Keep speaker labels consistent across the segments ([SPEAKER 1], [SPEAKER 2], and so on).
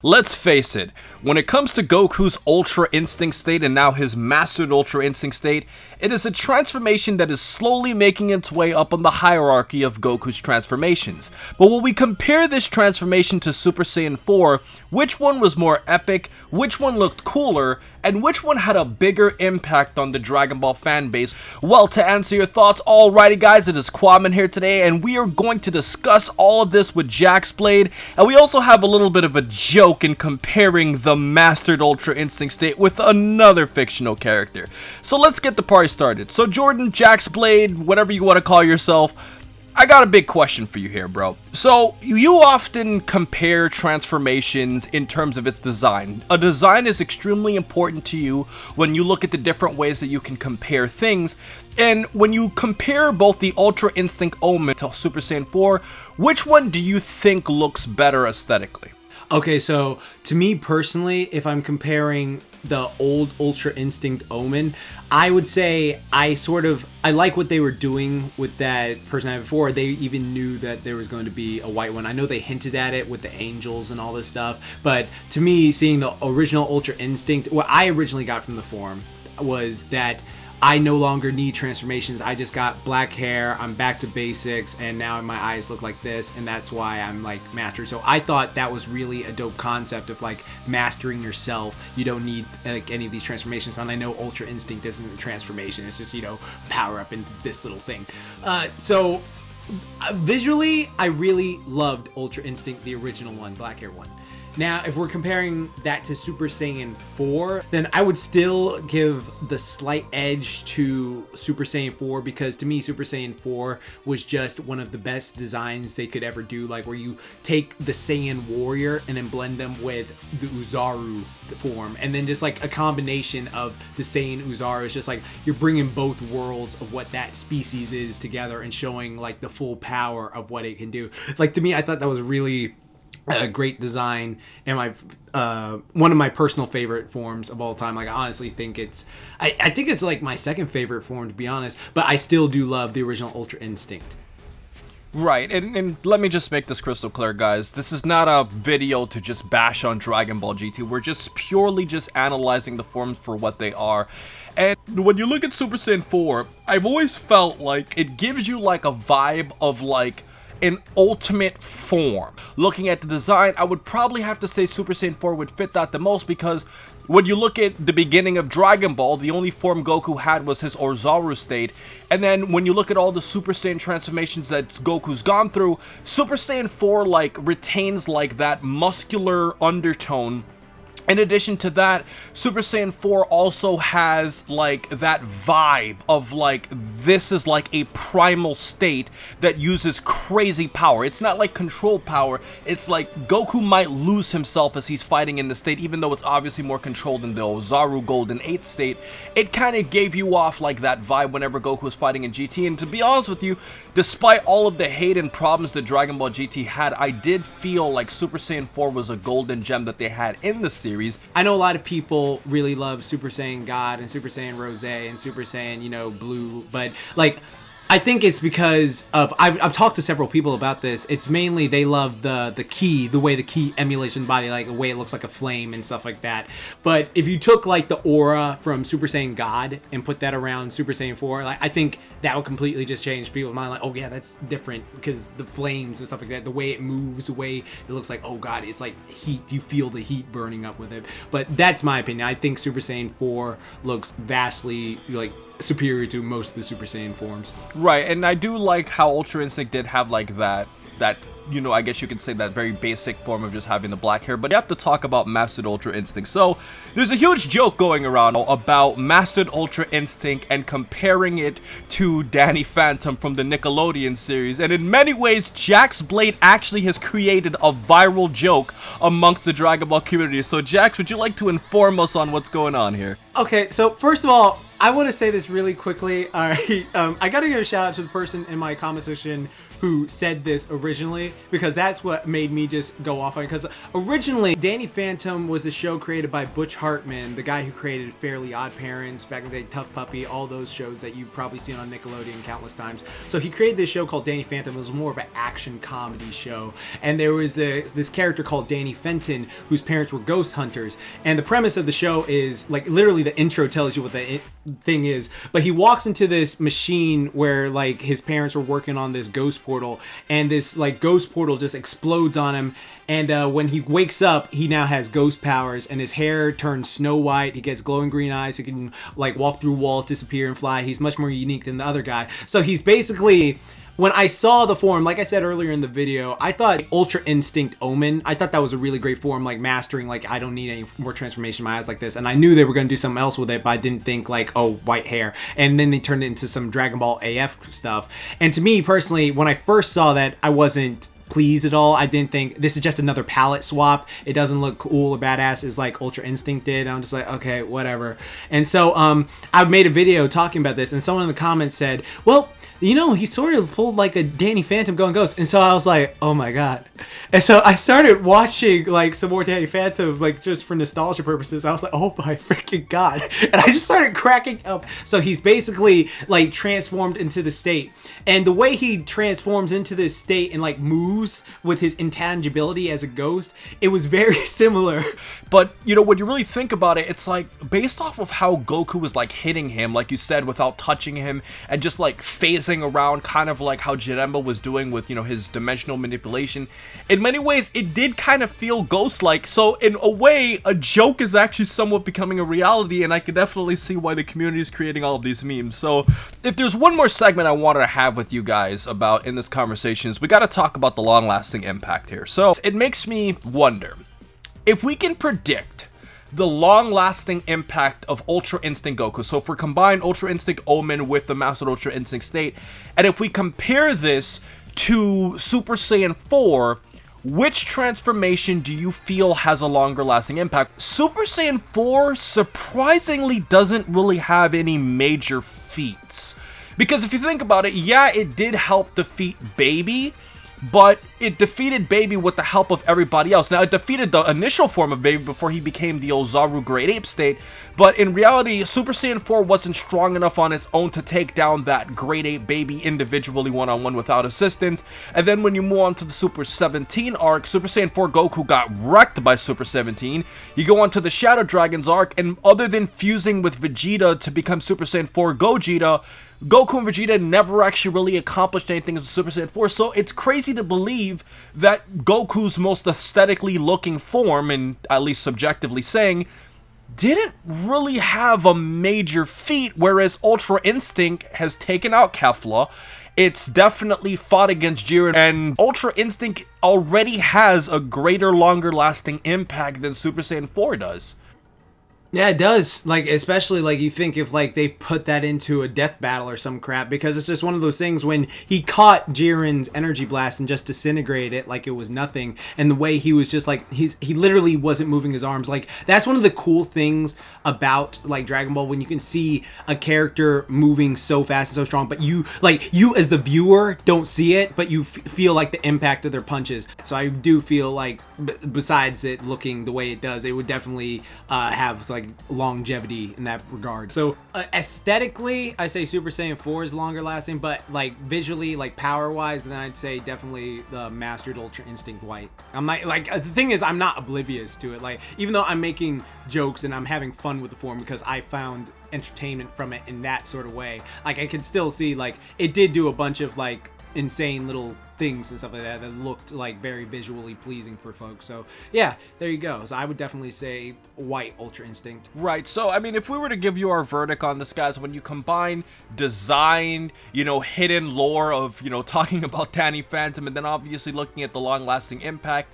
[SPEAKER 1] Let's face it, when it comes to Goku's Ultra Instinct state and now his Mastered Ultra Instinct state, it is a transformation that is slowly making its way up on the hierarchy of Goku's transformations. But when we compare this transformation to Super Saiyan 4, which one was more epic, which one looked cooler, and which one had a bigger impact on the Dragon Ball fanbase? Well, to answer your thoughts, alrighty guys, it is Qaaman here today, and we are going to discuss all of this with JaxBlade, and we also have a little bit of a joke in comparing the Mastered Ultra Instinct state with another fictional character. So let's get the party started. So Jordan, JaxBlade, whatever you want to call yourself, I got a big question for you here, bro. So, you often compare transformations in terms of its design. A design is extremely important to you when you look at the different ways that you can compare things. And when you compare both the Ultra Instinct Omen to Super Saiyan 4, which one do you think looks better aesthetically?
[SPEAKER 2] Okay, so to me personally, if I'm comparing the old Ultra Instinct Omen, I would say I like what they were doing with that person I had before. They even knew that there was going to be a white one. I know they hinted at it with the angels and all this stuff, but to me, seeing the original Ultra Instinct, what I originally got from the forum was that I no longer need transformations. I just got black hair, I'm back to basics, and now my eyes look like this, and that's why I'm like mastered. So I thought that was really a dope concept of like mastering yourself. You don't need like any of these transformations, and I know Ultra Instinct isn't a transformation. It's just, you know, power up into this little thing. Visually, I really loved Ultra Instinct, the original one, black hair one. Now, if we're comparing that to Super Saiyan 4, then I would still give the slight edge to Super Saiyan 4, because to me, Super Saiyan 4 was just one of the best designs they could ever do, like where you take the Saiyan warrior and then blend them with the Uzaru form, and then just like a combination of the Saiyan Uzaru. It's just like you're bringing both worlds of what that species is together and showing like the full power of what it can do. Like, to me, I thought that was really a great design, and my one of my personal favorite forms of all time. Like, I honestly think I think it's like my second favorite form, to be honest, but I still do love the original Ultra Instinct.
[SPEAKER 1] Right, and let me just make this crystal clear, guys. This is not a video to just bash on Dragon Ball GT. We're just purely just analyzing the forms for what they are. And when you look at Super Saiyan 4, I've always felt like it gives you like a vibe of like an ultimate form. Looking at the design, I would probably have to say Super Saiyan 4 would fit that the most, because when you look at the beginning of Dragon Ball, the only form Goku had was his Ozaru state, and then when you look at all the Super Saiyan transformations that Goku's gone through, Super Saiyan 4 like retains like that muscular undertone. In addition to that, Super Saiyan 4 also has like that vibe of like, this is like a primal state that uses crazy power. It's not like controlled power. It's like Goku might lose himself as he's fighting in the state, even though it's obviously more controlled than the Ozaru Golden 8 state. It kind of gave you off like that vibe whenever Goku was fighting in GT. And to be honest with you, despite all of the hate and problems that Dragon Ball GT had, I did feel like Super Saiyan 4 was a golden gem that they had in the series.
[SPEAKER 2] I know a lot of people really love Super Saiyan God and Super Saiyan Rose and Super Saiyan, you know, Blue, but like, I think it's because of, I've talked to several people about this. It's mainly they love the ki, the way the ki emulates in the body, like the way it looks like a flame and stuff like that. But if you took like the aura from Super Saiyan God and put that around Super Saiyan 4, like, I think that would completely just change people's mind. Like, oh yeah, that's different because the flames and stuff like that, the way it moves, the way it looks like, oh god, it's like heat. You feel the heat burning up with it. But that's my opinion. I think Super Saiyan 4 looks vastly like superior to most of the Super Saiyan forms.
[SPEAKER 1] Right, and I do like how Ultra Instinct did have like that, you know, I guess you could say that very basic form of just having the black hair, but you have to talk about Mastered Ultra Instinct. So, there's a huge joke going around about Mastered Ultra Instinct and comparing it to Danny Phantom from the Nickelodeon series, and in many ways, JaxBlade actually has created a viral joke amongst the Dragon Ball community. So, Jax, would you like to inform us on what's going on here?
[SPEAKER 2] Okay, so first of all, I want to say this really quickly. All right, I got to give a shout out to the person in my comment section who said this originally, because that's what made me just go off on it. Because originally, Danny Phantom was a show created by Butch Hartman, the guy who created Fairly Odd Parents, back in the day, Tough Puppy, all those shows that you've probably seen on Nickelodeon countless times. So he created this show called Danny Phantom. It was more of an action comedy show. And there was this character called Danny Fenton, whose parents were ghost hunters. And the premise of the show is, like, literally the intro tells you what the thing is. But he walks into this machine where, like, his parents were working on this ghost portal, and this, like, ghost portal just explodes on him. And when he wakes up, he now has ghost powers, and his hair turns snow white. He gets glowing green eyes. He can, like, walk through walls, disappear, and fly. He's much more unique than the other guy. So he's basically... When I saw the form, like I said earlier in the video, I thought Ultra Instinct Omen, I thought that was a really great form, like mastering, like, I don't need any more transformation in my eyes like this. And I knew they were going to do something else with it, but I didn't think, like, oh, white hair. And then they turned it into some Dragon Ball AF stuff. And to me, personally, when I first saw that, I wasn't pleased at all. I didn't think, this is just another palette swap. It doesn't look cool or badass as like Ultra Instinct did. I'm just like, okay, whatever. And so I made a video talking about this, and someone in the comments said, well, you know, he sort of pulled like a Danny Phantom going ghost. And so I was like, oh my god. And so I started watching like some more Danny Phantom, like just for nostalgia purposes. I was like, oh my freaking god. And I just started cracking up. So he's basically like transformed into the state. And the way he transforms into this state and like moves with his intangibility as a ghost, it was very similar.
[SPEAKER 1] But, you know, when you really think about it, it's like based off of how Goku was like hitting him, like you said, without touching him, and just like phasing around, kind of like how Janemba was doing with, you know, his dimensional manipulation. In many ways, it did kind of feel ghost-like. So in a way, a joke is actually somewhat becoming a reality, and I can definitely see why the community is creating all of these memes. So if there's one more segment I wanted to have with you guys about in this conversation, is we got to talk about the long-lasting impact here. So it makes me wonder, if we can predict the long-lasting impact of Ultra Instinct Goku, so if we combine Ultra Instinct Omen with the Mastered Ultra Instinct state, and if we compare this to Super Saiyan 4, which transformation do you feel has a longer lasting impact? Super Saiyan 4 surprisingly doesn't really have any major feats. Because if you think about it, yeah, it did help defeat Baby, but it defeated Baby with the help of everybody else. Now, it defeated the initial form of Baby before he became the Ozaru Great Ape state, but in reality, Super Saiyan 4 wasn't strong enough on its own to take down that Great Ape Baby individually one-on-one without assistance. And then when you move on to the Super 17 arc, Super Saiyan 4 Goku got wrecked by Super 17. You go on to the Shadow Dragons arc, and other than fusing with Vegeta to become Super Saiyan 4 Gogeta, Goku and Vegeta never actually really accomplished anything as a Super Saiyan 4, so it's crazy to believe that Goku's most aesthetically looking form, and at least subjectively saying, didn't really have a major feat, whereas Ultra Instinct has taken out Kefla. It's definitely fought against Jiren, and Ultra Instinct already has a greater, longer lasting impact than Super Saiyan 4 does.
[SPEAKER 2] Yeah, it does. Like, especially, like, you think if, like, they put that into a death battle or some crap, because it's just one of those things when he caught Jiren's energy blast and just disintegrated it like it was nothing, and the way he was just, like, he literally wasn't moving his arms. Like, that's one of the cool things about, like, Dragon Ball, when you can see a character moving so fast and so strong, but you as the viewer don't see it, but you feel, like, the impact of their punches. So I do feel like, besides it looking the way it does, it would definitely have, like, longevity in that regard. So aesthetically, I say Super Saiyan 4 is longer lasting, but like visually, like power wise, then I'd say definitely the Mastered Ultra Instinct White. I'm not, like, the thing is, I'm not oblivious to it. Like, even though I'm making jokes and I'm having fun with the form because I found entertainment from it in that sort of way, like, I can still see, like, it did do a bunch of like insane little things and stuff like that that looked like very visually pleasing for folks. So yeah, there you go. So I would definitely say White Ultra Instinct.
[SPEAKER 1] Right. So I mean, if we were to give you our verdict on this, guys, when you combine design, you know, hidden lore of, you know, talking about Danny Phantom, and then obviously looking at the long-lasting impact,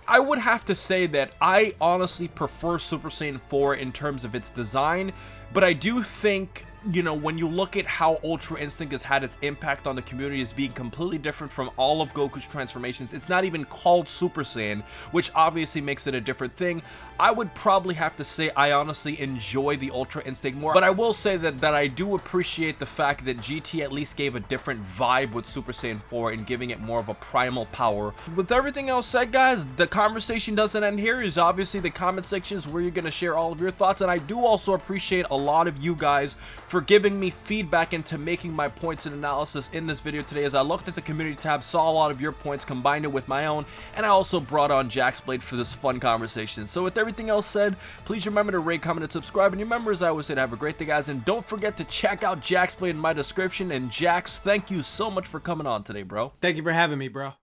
[SPEAKER 1] I would have to say that I honestly prefer Super Saiyan 4 in terms of its design, but I do think you know, when you look at how Ultra Instinct has had its impact on the community as being completely different from all of Goku's transformations, it's not even called Super Saiyan, which obviously makes it a different thing. I would probably have to say I honestly enjoy the Ultra Instinct more, but I will say that I do appreciate the fact that GT at least gave a different vibe with Super Saiyan 4 and giving it more of a primal power. With everything else said, guys, the conversation doesn't end here. Is obviously the comment section is where you're going to share all of your thoughts, and I do also appreciate a lot of you guys for giving me feedback into making my points and analysis in this video today. As I looked at the community tab, saw a lot of your points, combined it with my own, and I also brought on JaxBlade for this fun conversation. So with everything else said, please remember to rate, comment, and subscribe. And remember, as I always say, to have a great day, guys. And don't forget to check out JaxBlade in my description. And Jax, thank you so much for coming on today, bro.
[SPEAKER 2] Thank you for having me, bro.